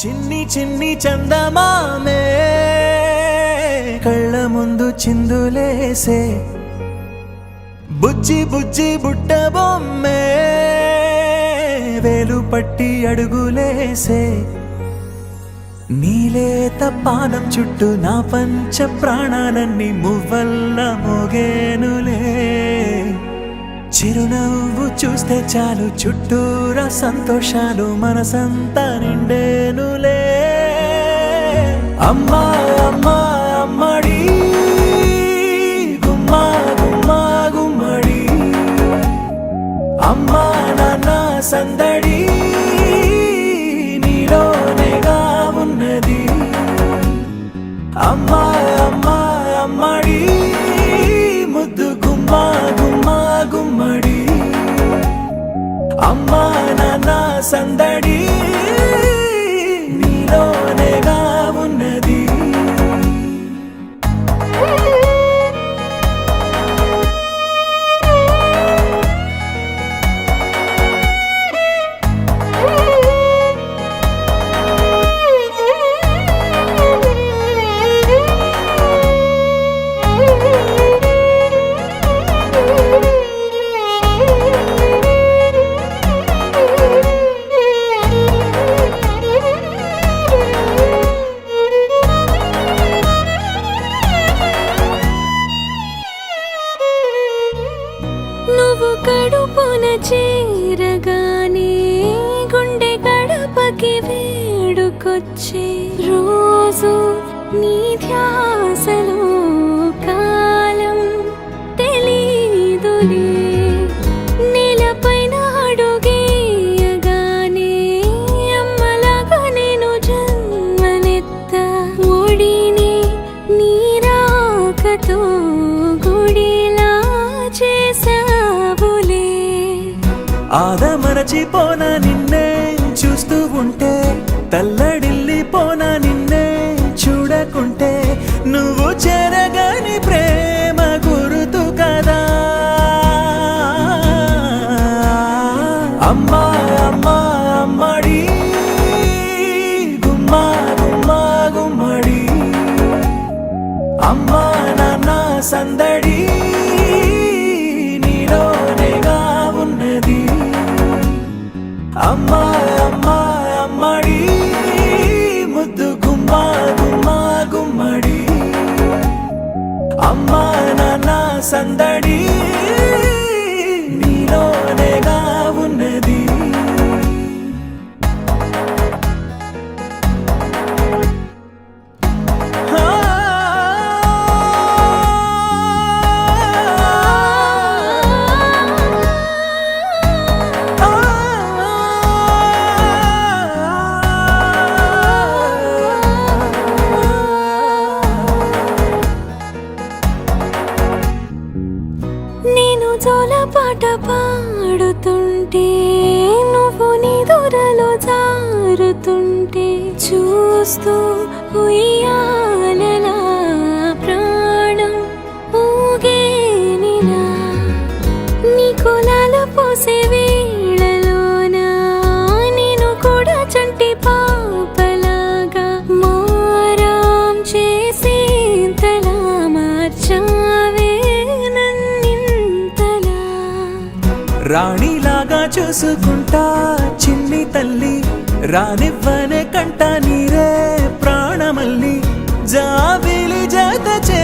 చిన్ని చిన్ని చందమామే కళ్ళ ముందు చిందులేసే బుజ్జి బుజ్జి బుట్ట బొమ్మే వేలు పట్టి అడుగులేసే నీలేత పానం చుట్టూ నా పంచ ప్రాణాలన్నీ మువ్వల్ల మోగేనులే చిరునవ్వు చూస్తే చాలు చుట్టూరా సంతోషాలు మనసంతా నిండేనులే అమ్మా అమ్మా అమ్మడి గుమ్మా గుమ్మా గుమ్మడి అమ్మా నాన్న సందడి నీలోనేగా ఉన్నది అమ్మా అమ్మా అమ్మడి ముద్దు గుమ్మా గుమ్మా గుమ్మడి అమ్మా నాన్న సందడి నీలోనేగా ఉన్నది నువ్వు కడుపున చేరగానే గుండె గడపకి వేడుకొచ్చే రోజు నీ ధ్యాసలో కాలం తెలీదులే నేలపైన అడుగేయగానే అమ్మలాగా నేను జన్మనెత్త ఒడిని నీ రాకతో గుడిలా చేసావులే ఆదమరచిపోనా నిన్నే చూస్తూ ఉంటే తల్లడిల్లిపోనా నిన్నే చూడకుంటే నువ్వు చెరగని ప్రేమ గురుతు కదా అమ్మా అమ్మా అమ్మడి గుమ్మా గుమ్మా గుమ్మడి అమ్మా నాన్న సందడి నీలోనేగా ఉన్నది అమ్మా అమ్మా అమ్మడి ముద్దు గుమ్మా గుమ్మా గుమ్మడి అమ్మా నాన్న సందడి నీలోనేగా ఉన్నది నేను జోలపాట పాడుతుంటే నువ్వు నీ దూరలో జారుతుంటే చూస్తూ ఉయ్యాలలా ప్రాణం ఊగేనిలా నీ కులాల పోసే వేళలోన నేను కూడా చంటి పాపలాగా మారాం చేసేంతలా మార్చావే రాణిలాగా చూసుకుంటా చిన్ని తల్లి రానివ్వనే కంట నీరే ప్రాణమల్లి జాబిలి జత చే